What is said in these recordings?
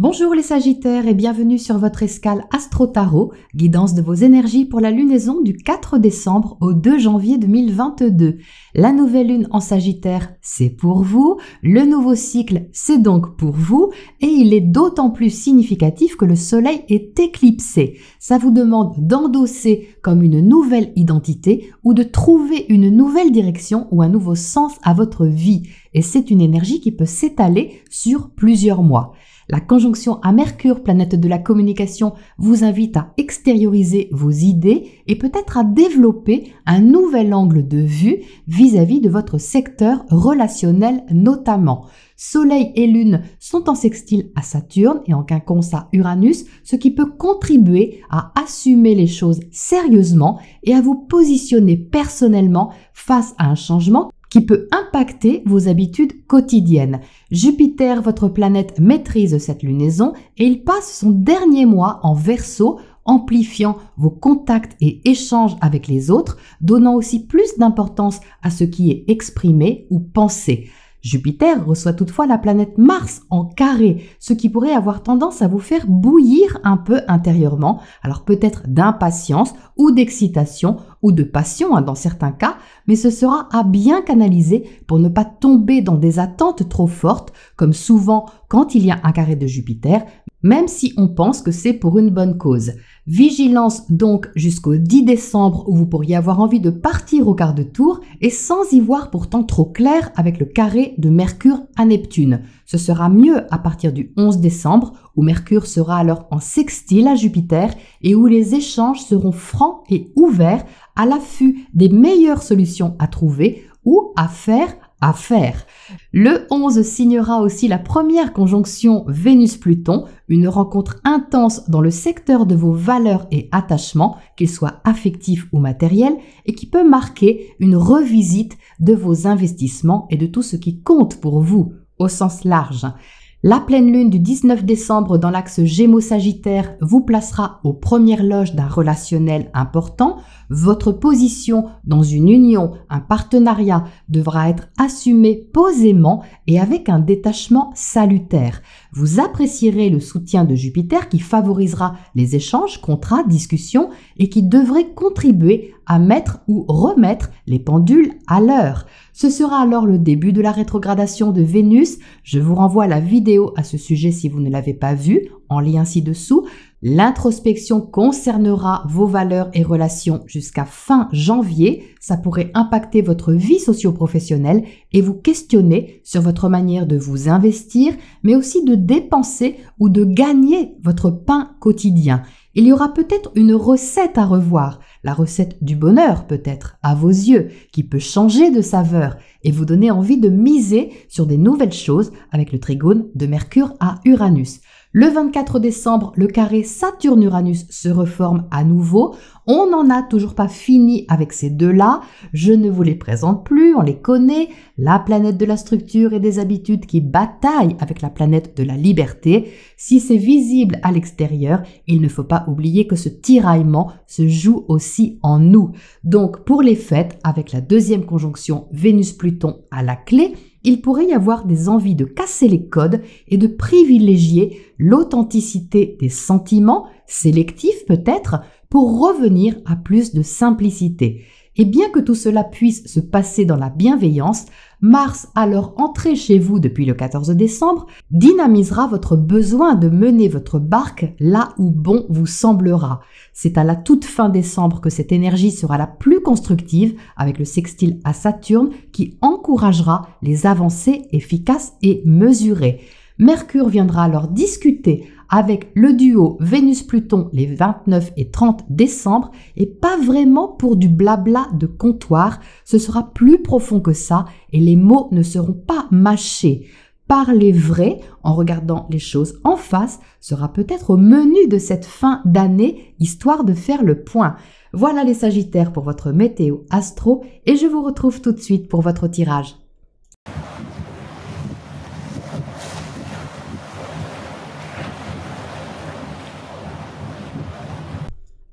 Bonjour les Sagittaires et bienvenue sur votre escale Astro Tarot, guidance de vos énergies pour la lunaison du 4 décembre au 2 janvier 2022. La nouvelle lune en Sagittaire, c'est pour vous, le nouveau cycle, c'est donc pour vous et il est d'autant plus significatif que le soleil est éclipsé. Ça vous demande d'endosser comme une nouvelle identité ou de trouver une nouvelle direction ou un nouveau sens à votre vie et c'est une énergie qui peut s'étaler sur plusieurs mois. La conjonction à Mercure, planète de la communication, vous invite à extérioriser vos idées et peut-être à développer un nouvel angle de vue vis-à-vis de votre secteur relationnel notamment. Soleil et Lune sont en sextile à Saturne et en quinconce à Uranus, ce qui peut contribuer à assumer les choses sérieusement et à vous positionner personnellement face à un changement qui peut impacter vos habitudes quotidiennes. Jupiter, votre planète, maîtrise cette lunaison et il passe son dernier mois en Verseau, amplifiant vos contacts et échanges avec les autres, donnant aussi plus d'importance à ce qui est exprimé ou pensé. Jupiter reçoit toutefois la planète Mars en carré, ce qui pourrait avoir tendance à vous faire bouillir un peu intérieurement, alors peut-être d'impatience ou d'excitation ou de passion dans certains cas, mais ce sera à bien canaliser pour ne pas tomber dans des attentes trop fortes, comme souvent quand il y a un carré de Jupiter, même si on pense que c'est pour une bonne cause. Vigilance donc jusqu'au 10 décembre où vous pourriez avoir envie de partir au quart de tour et sans y voir pourtant trop clair avec le carré de Mercure à Neptune. Ce sera mieux à partir du 11 décembre où Mercure sera alors en sextile à Jupiter et où les échanges seront francs et ouverts à l'affût des meilleures solutions à trouver ou à faire. Le 11 signera aussi la première conjonction Vénus-Pluton, une rencontre intense dans le secteur de vos valeurs et attachements, qu'ils soient affectifs ou matériels, et qui peut marquer une revisite de vos investissements et de tout ce qui compte pour vous, au sens large. La pleine lune du 19 décembre dans l'axe Gémeaux-Sagittaire vous placera aux premières loges d'un relationnel important. Votre position dans une union, un partenariat devra être assumée posément et avec un détachement salutaire. Vous apprécierez le soutien de Jupiter qui favorisera les échanges, contrats, discussions et qui devrait contribuer à mettre ou remettre les pendules à l'heure. Ce sera alors le début de la rétrogradation de Vénus. Je vous renvoie à la vidéo à ce sujet si vous ne l'avez pas vue, en lien ci-dessous. L'introspection concernera vos valeurs et relations jusqu'à fin janvier. Ça pourrait impacter votre vie socio-professionnelle et vous questionner sur votre manière de vous investir, mais aussi de dépenser ou de gagner votre pain quotidien. Il y aura peut-être une recette à revoir, la recette du bonheur peut-être, à vos yeux, qui peut changer de saveur et vous donner envie de miser sur des nouvelles choses avec le trigone de Mercure à Uranus. Le 24 décembre, le carré Saturne-Uranus se reforme à nouveau. On n'en a toujours pas fini avec ces deux-là. Je ne vous les présente plus, on les connaît. La planète de la structure et des habitudes qui bataille avec la planète de la liberté. Si c'est visible à l'extérieur, il ne faut pas oublier que ce tiraillement se joue aussi en nous. Donc pour les fêtes, avec la deuxième conjonction Vénus-Pluton à la clé, il pourrait y avoir des envies de casser les codes et de privilégier l'authenticité des sentiments, sélectifs peut-être, pour revenir à plus de simplicité. Et bien que tout cela puisse se passer dans la bienveillance, Mars, alors entré chez vous depuis le 14 décembre, dynamisera votre besoin de mener votre barque là où bon vous semblera. C'est à la toute fin décembre que cette énergie sera la plus constructive avec le sextile à Saturne qui encouragera les avancées efficaces et mesurées. Mercure viendra alors discuter avec le duo Vénus-Pluton les 29 et 30 décembre et pas vraiment pour du blabla de comptoir, ce sera plus profond que ça et les mots ne seront pas mâchés. Parler vrai en regardant les choses en face sera peut-être au menu de cette fin d'année, histoire de faire le point. Voilà les Sagittaires pour votre météo astro et je vous retrouve tout de suite pour votre tirage.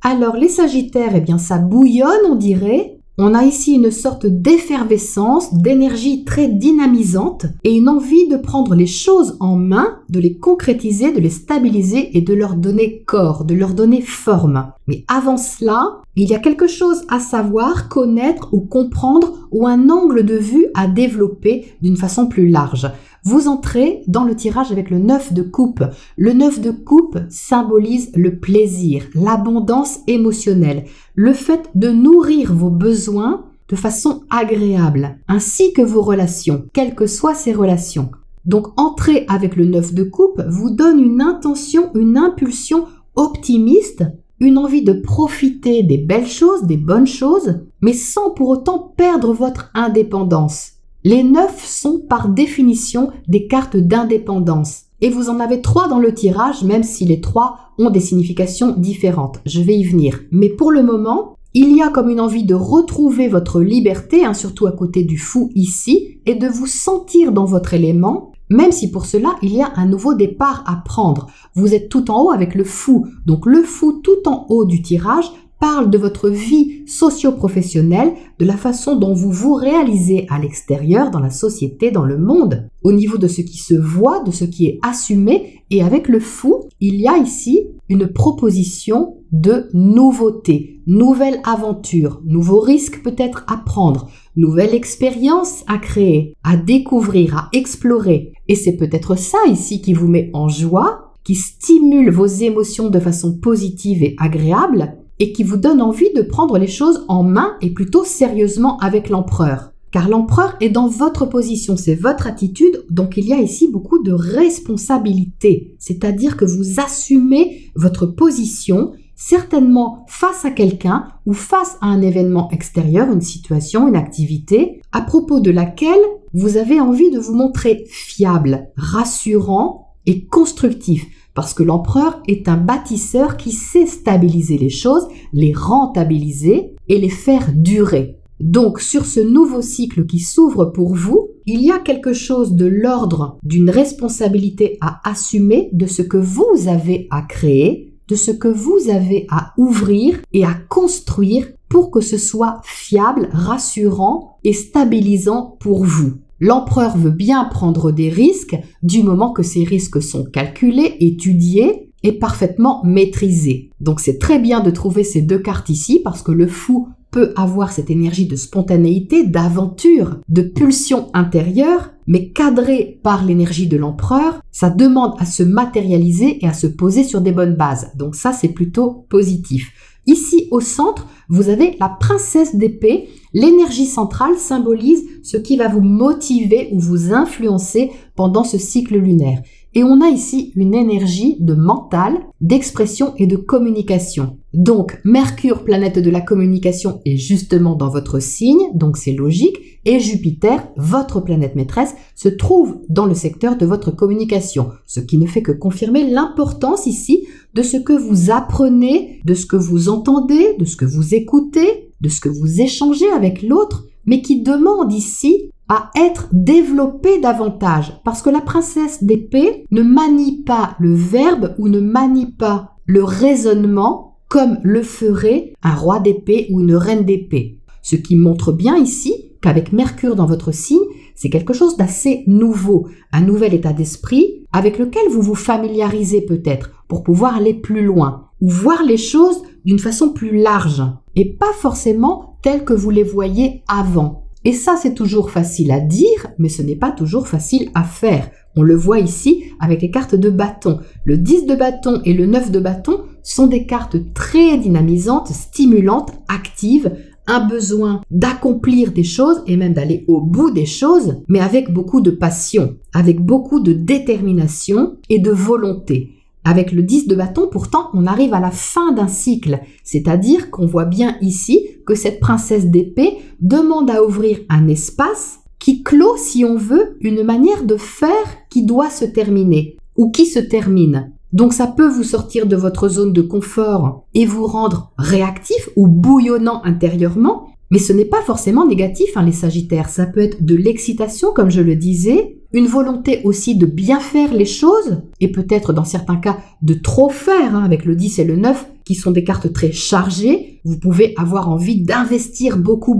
Alors les Sagittaires, eh bien ça bouillonne on dirait. On a ici une sorte d'effervescence, d'énergie très dynamisante et une envie de prendre les choses en main, de les concrétiser, de les stabiliser et de leur donner corps, de leur donner forme. Mais avant cela, il y a quelque chose à savoir, connaître ou comprendre ou un angle de vue à développer d'une façon plus large. Vous entrez dans le tirage avec le 9 de coupe. Le 9 de coupe symbolise le plaisir, l'abondance émotionnelle, le fait de nourrir vos besoins de façon agréable, ainsi que vos relations, quelles que soient ces relations. Donc, entrer avec le 9 de coupe vous donne une intention, une impulsion optimiste, une envie de profiter des belles choses, des bonnes choses, mais sans pour autant perdre votre indépendance. Les 9 sont par définition des cartes d'indépendance. Et vous en avez 3 dans le tirage, même si les 3 ont des significations différentes. Je vais y venir. Mais pour le moment, il y a comme une envie de retrouver votre liberté, surtout à côté du fou ici, et de vous sentir dans votre élément, même si pour cela, il y a un nouveau départ à prendre. Vous êtes tout en haut avec le fou. Donc le fou tout en haut du tirage parle de votre vie socio-professionnelle, de la façon dont vous vous réalisez à l'extérieur, dans la société, dans le monde, au niveau de ce qui se voit, de ce qui est assumé. Et avec le fou, il y a ici une proposition de nouveauté, nouvelle aventure, nouveaux risques peut-être à prendre, nouvelle expérience à créer, à découvrir, à explorer. Et c'est peut-être ça ici qui vous met en joie, qui stimule vos émotions de façon positive et agréable, et qui vous donne envie de prendre les choses en main et plutôt sérieusement avec l'empereur. Car l'empereur est dans votre position, c'est votre attitude, donc il y a ici beaucoup de responsabilité. C'est-à-dire que vous assumez votre position, certainement face à quelqu'un ou face à un événement extérieur, une situation, une activité, à propos de laquelle vous avez envie de vous montrer fiable, rassurant et constructif. Parce que l'empereur est un bâtisseur qui sait stabiliser les choses, les rentabiliser et les faire durer. Donc, sur ce nouveau cycle qui s'ouvre pour vous, il y a quelque chose de l'ordre d'une responsabilité à assumer de ce que vous avez à créer, de ce que vous avez à ouvrir et à construire pour que ce soit fiable, rassurant et stabilisant pour vous. L'empereur veut bien prendre des risques du moment que ces risques sont calculés, étudiés et parfaitement maîtrisés. Donc c'est très bien de trouver ces 2 cartes ici parce que le fou peut avoir cette énergie de spontanéité, d'aventure, de pulsion intérieure, mais cadré par l'énergie de l'empereur, ça demande à se matérialiser et à se poser sur des bonnes bases. Donc ça, c'est plutôt positif. Ici, au centre, vous avez la princesse d'épée. L'énergie centrale symbolise ce qui va vous motiver ou vous influencer pendant ce cycle lunaire. Et on a ici une énergie de mental, d'expression et de communication. Donc, Mercure, planète de la communication, est justement dans votre signe, donc c'est logique, et Jupiter, votre planète maîtresse, se trouve dans le secteur de votre communication, ce qui ne fait que confirmer l'importance ici de ce que vous apprenez, de ce que vous entendez, de ce que vous écoutez, de ce que vous échangez avec l'autre, mais qui demande ici à être développé davantage, parce que la princesse d'épée ne manie pas le verbe ou ne manie pas le raisonnement comme le ferait un roi d'épée ou une reine d'épée. Ce qui montre bien ici qu'avec Mercure dans votre signe, c'est quelque chose d'assez nouveau, un nouvel état d'esprit avec lequel vous vous familiarisez peut-être pour pouvoir aller plus loin ou voir les choses d'une façon plus large et pas forcément telles que vous les voyez avant. Et ça, c'est toujours facile à dire, mais ce n'est pas toujours facile à faire. On le voit ici avec les cartes de bâton. Le 10 de bâton et le 9 de bâton sont des cartes très dynamisantes, stimulantes, actives, un besoin d'accomplir des choses et même d'aller au bout des choses, mais avec beaucoup de passion, avec beaucoup de détermination et de volonté. Avec le 10 de bâton, pourtant, on arrive à la fin d'un cycle, c'est-à-dire qu'on voit bien ici que cette princesse d'épée demande à ouvrir un espace qui clôt, si on veut, une manière de faire qui doit se terminer ou qui se termine. Donc ça peut vous sortir de votre zone de confort et vous rendre réactif ou bouillonnant intérieurement, mais ce n'est pas forcément négatif, les Sagittaires. Ça peut être de l'excitation, comme je le disais, une volonté aussi de bien faire les choses, et peut-être dans certains cas de trop faire, avec le 10 et le 9, qui sont des cartes très chargées. Vous pouvez avoir envie d'investir beaucoup,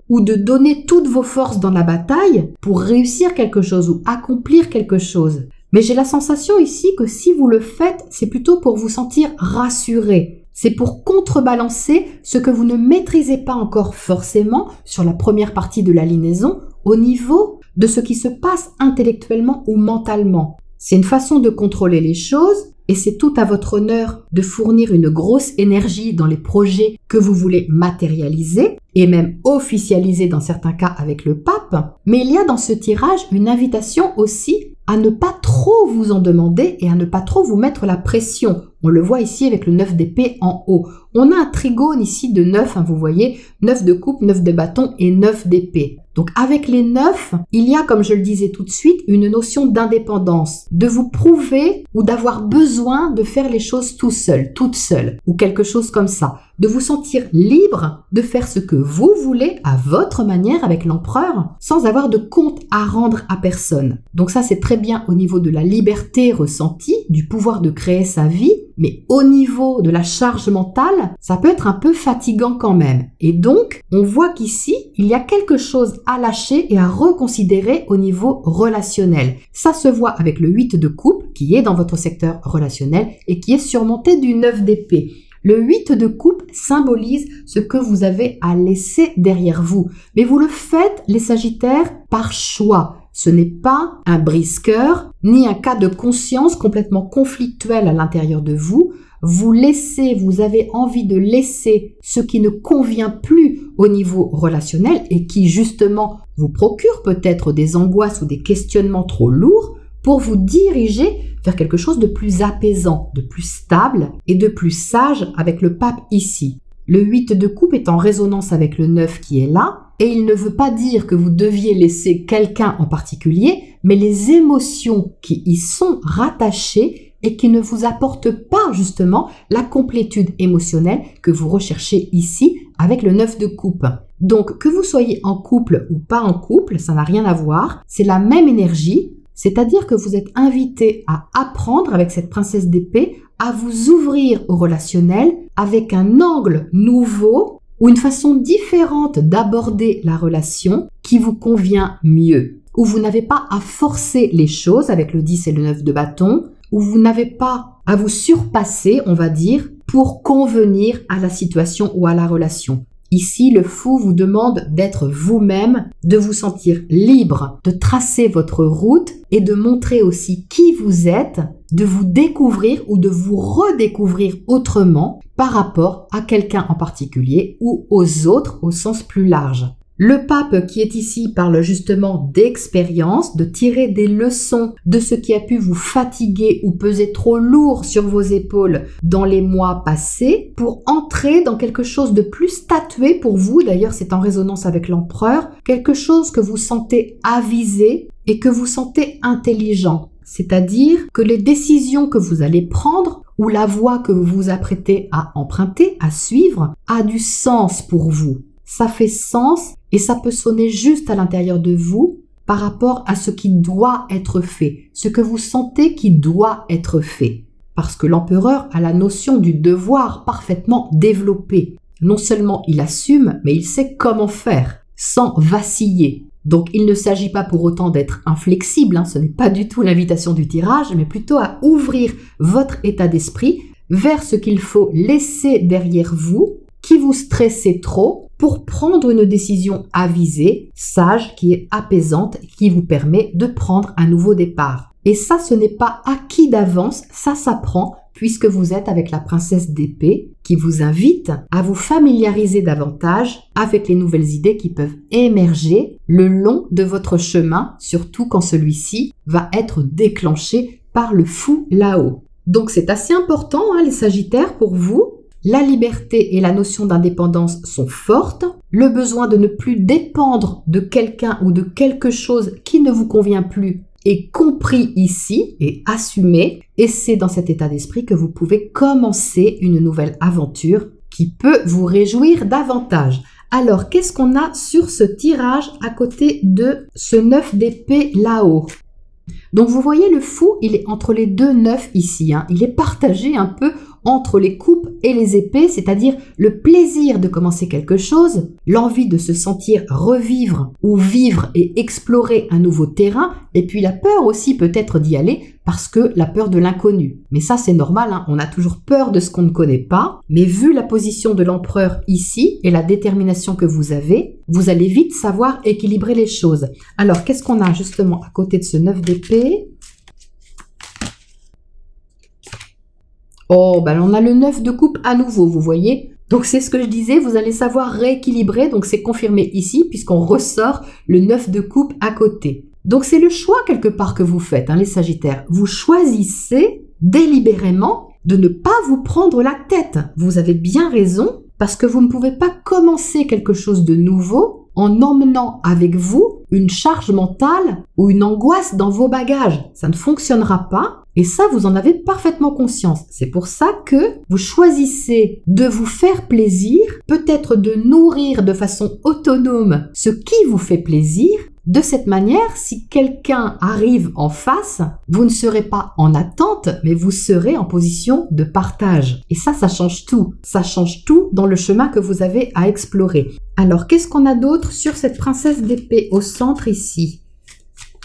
ou de donner toutes vos forces dans la bataille pour réussir quelque chose ou accomplir quelque chose. Mais j'ai la sensation ici que si vous le faites, c'est plutôt pour vous sentir rassuré. C'est pour contrebalancer ce que vous ne maîtrisez pas encore forcément sur la première partie de la liaison au niveau de ce qui se passe intellectuellement ou mentalement. C'est une façon de contrôler les choses et c'est tout à votre honneur de fournir une grosse énergie dans les projets que vous voulez matérialiser et même officialiser dans certains cas avec le pape. Mais il y a dans ce tirage une invitation aussi à ne pas trop vous en demander et à ne pas trop vous mettre la pression. On le voit ici avec le 9 d'épée en haut. On a un trigone ici de 9, vous voyez, 9 de coupe, 9 de bâton et 9 d'épée. Donc avec les 9, il y a, comme je le disais tout de suite, une notion d'indépendance, de vous prouver ou d'avoir besoin de faire les choses tout seul, toute seule, ou quelque chose comme ça, de vous sentir libre de faire ce que vous voulez à votre manière avec l'empereur, sans avoir de compte à rendre à personne. Donc ça, c'est très bien au niveau de la liberté ressentie, du pouvoir de créer sa vie, mais au niveau de la charge mentale, ça peut être un peu fatigant quand même. Et donc, on voit qu'ici, il y a quelque chose à lâcher et à reconsidérer au niveau relationnel. Ça se voit avec le 8 de coupe, qui est dans votre secteur relationnel et qui est surmonté du 9 d'épée. Le 8 de coupe symbolise ce que vous avez à laisser derrière vous. Mais vous le faites, les Sagittaires, par choix. Ce n'est pas un brise-cœur, ni un cas de conscience complètement conflictuel à l'intérieur de vous. Vous laissez, vous avez envie de laisser ce qui ne convient plus au niveau relationnel et qui justement vous procure peut-être des angoisses ou des questionnements trop lourds pour vous diriger vers quelque chose de plus apaisant, de plus stable et de plus sage avec le pape ici. Le 8 de coupe est en résonance avec le 9 qui est là. Et il ne veut pas dire que vous deviez laisser quelqu'un en particulier, mais les émotions qui y sont rattachées et qui ne vous apportent pas justement la complétude émotionnelle que vous recherchez ici avec le 9 de coupe. Donc que vous soyez en couple ou pas en couple, ça n'a rien à voir, c'est la même énergie, c'est-à-dire que vous êtes invité à apprendre avec cette princesse d'épée à vous ouvrir au relationnel avec un angle nouveau ou une façon différente d'aborder la relation qui vous convient mieux, où vous n'avez pas à forcer les choses avec le 10 et le 9 de bâton, où vous n'avez pas à vous surpasser, on va dire, pour convenir à la situation ou à la relation. Ici, le fou vous demande d'être vous-même, de vous sentir libre, de tracer votre route et de montrer aussi qui vous êtes, de vous découvrir ou de vous redécouvrir autrement par rapport à quelqu'un en particulier ou aux autres au sens plus large. Le pape qui est ici parle justement d'expérience, de tirer des leçons de ce qui a pu vous fatiguer ou peser trop lourd sur vos épaules dans les mois passés pour entrer dans quelque chose de plus statué pour vous. D'ailleurs, c'est en résonance avec l'empereur, quelque chose que vous sentez avisé et que vous sentez intelligent. C'est-à-dire que les décisions que vous allez prendre ou la voie que vous vous apprêtez à emprunter, à suivre, a du sens pour vous. Ça fait sens et ça peut sonner juste à l'intérieur de vous par rapport à ce qui doit être fait, ce que vous sentez qui doit être fait. Parce que l'empereur a la notion du devoir parfaitement développée. Non seulement il assume, mais il sait comment faire, sans vaciller. Donc il ne s'agit pas pour autant d'être inflexible, ce n'est pas du tout l'invitation du tirage, mais plutôt à ouvrir votre état d'esprit vers ce qu'il faut laisser derrière vous, qui vous stressez trop, pour prendre une décision avisée, sage, qui est apaisante, qui vous permet de prendre un nouveau départ. Et ça, ce n'est pas acquis d'avance, ça s'apprend, puisque vous êtes avec la princesse d'épée, qui vous invite à vous familiariser davantage avec les nouvelles idées qui peuvent émerger le long de votre chemin, surtout quand celui-ci va être déclenché par le fou là-haut. Donc c'est assez important, les Sagittaires, pour vous. La liberté et la notion d'indépendance sont fortes. Le besoin de ne plus dépendre de quelqu'un ou de quelque chose qui ne vous convient plus est compris ici et assumé. Et c'est dans cet état d'esprit que vous pouvez commencer une nouvelle aventure qui peut vous réjouir davantage. Alors, qu'est-ce qu'on a sur ce tirage à côté de ce 9 d'épée là-haut? Donc, vous voyez, le fou, il est entre les deux 9 ici. Il est partagé un peu entre les coupes et les épées, c'est-à-dire le plaisir de commencer quelque chose, l'envie de se sentir revivre ou vivre et explorer un nouveau terrain, et puis la peur aussi peut-être d'y aller parce que la peur de l'inconnu. Mais ça, c'est normal, on a toujours peur de ce qu'on ne connaît pas, mais vu la position de l'empereur ici et la détermination que vous allez vite savoir équilibrer les choses. Alors, qu'est-ce qu'on a justement à côté de ce 9 d'épée? Oh, ben on a le 9 de coupe à nouveau, vous voyez. Donc c'est ce que je disais, vous allez savoir rééquilibrer, donc c'est confirmé ici puisqu'on ressort le 9 de coupe à côté. Donc c'est le choix quelque part que vous faites, les Sagittaires. Vous choisissez délibérément de ne pas vous prendre la tête. Vous avez bien raison parce que vous ne pouvez pas commencer quelque chose de nouveau en emmenant avec vous une charge mentale ou une angoisse dans vos bagages. Ça ne fonctionnera pas. Et ça, vous en avez parfaitement conscience. C'est pour ça que vous choisissez de vous faire plaisir, peut-être de nourrir de façon autonome ce qui vous fait plaisir. De cette manière, si quelqu'un arrive en face, vous ne serez pas en attente, mais vous serez en position de partage. Et ça change tout. Ça change tout dans le chemin que vous avez à explorer. Alors, qu'est-ce qu'on a d'autre sur cette princesse d'épée au centre ici?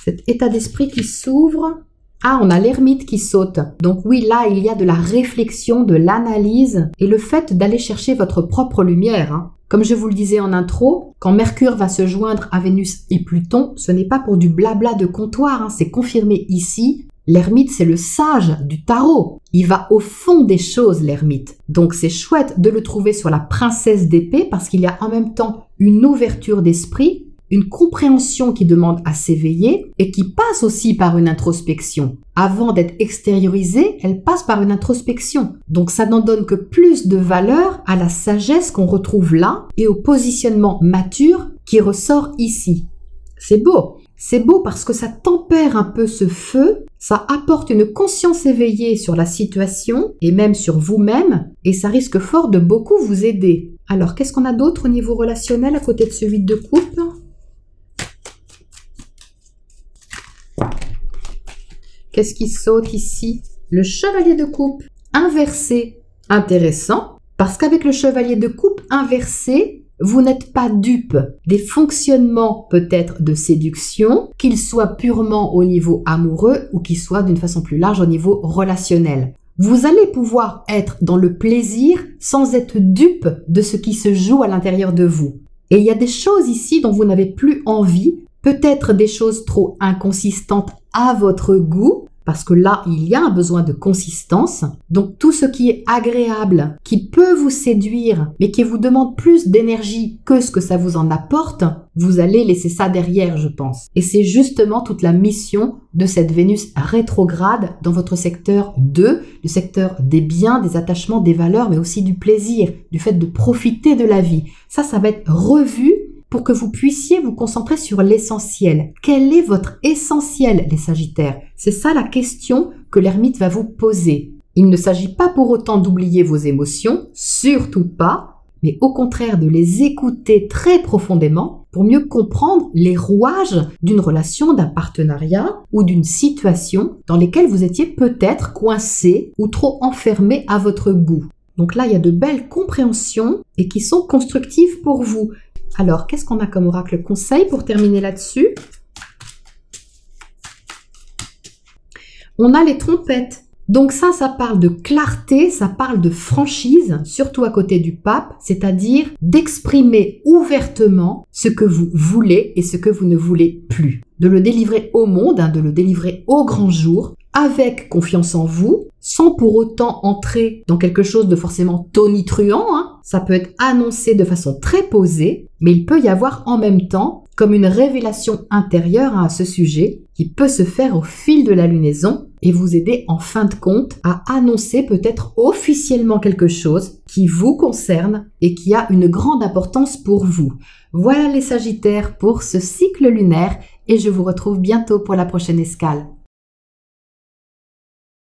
Cet état d'esprit qui s'ouvre. Ah, on a l'ermite qui saute. Donc oui, là, il y a de la réflexion, de l'analyse et le fait d'aller chercher votre propre lumière. Comme je vous le disais en intro, quand Mercure va se joindre à Vénus et Pluton, ce n'est pas pour du blabla de comptoir, c'est confirmé ici. L'ermite, c'est le sage du tarot. Il va au fond des choses, l'ermite. Donc c'est chouette de le trouver sur la princesse d'épée parce qu'il y a en même temps une ouverture d'esprit, une compréhension qui demande à s'éveiller et qui passe aussi par une introspection. Avant d'être extériorisée, elle passe par une introspection. Donc ça n'en donne que plus de valeur à la sagesse qu'on retrouve là et au positionnement mature qui ressort ici. C'est beau. C'est beau parce que ça tempère un peu ce feu, ça apporte une conscience éveillée sur la situation et même sur vous-même et ça risque fort de beaucoup vous aider. Alors, qu'est-ce qu'on a d'autre au niveau relationnel à côté de ce 8 de coupe ? Qu'est-ce qui saute ici? Le chevalier de coupe inversé. Intéressant, parce qu'avec le chevalier de coupe inversé, vous n'êtes pas dupe des fonctionnements peut-être de séduction, qu'ils soient purement au niveau amoureux ou qu'ils soient d'une façon plus large au niveau relationnel. Vous allez pouvoir être dans le plaisir sans être dupe de ce qui se joue à l'intérieur de vous. Et il y a des choses ici dont vous n'avez plus envie, peut-être des choses trop inconsistantes à votre goût, parce que là, il y a un besoin de consistance. Donc, tout ce qui est agréable, qui peut vous séduire, mais qui vous demande plus d'énergie que ce que ça vous en apporte, vous allez laisser ça derrière, je pense. Et c'est justement toute la mission de cette Vénus rétrograde dans votre secteur 2, le secteur des biens, des attachements, des valeurs, mais aussi du plaisir, du fait de profiter de la vie. Ça va être revu pour que vous puissiez vous concentrer sur l'essentiel. Quel est votre essentiel, les Sagittaires? C'est ça la question que l'ermite va vous poser. Il ne s'agit pas pour autant d'oublier vos émotions, surtout pas, mais au contraire de les écouter très profondément pour mieux comprendre les rouages d'une relation, d'un partenariat ou d'une situation dans lesquelles vous étiez peut-être coincé ou trop enfermé à votre goût. Donc là, il y a de belles compréhensions et qui sont constructives pour vous. Alors, qu'est-ce qu'on a comme oracle conseil pour terminer là-dessus? On a les trompettes. Donc ça parle de clarté, ça parle de franchise, surtout à côté du pape, c'est-à-dire d'exprimer ouvertement ce que vous voulez et ce que vous ne voulez plus. De le délivrer au monde, de le délivrer au grand jour, avec confiance en vous, sans pour autant entrer dans quelque chose de forcément tonitruant. Ça peut être annoncé de façon très posée, mais il peut y avoir en même temps comme une révélation intérieure à ce sujet qui peut se faire au fil de la lunaison et vous aider en fin de compte à annoncer peut-être officiellement quelque chose qui vous concerne et qui a une grande importance pour vous. Voilà les Sagittaires pour ce cycle lunaire et je vous retrouve bientôt pour la prochaine escale.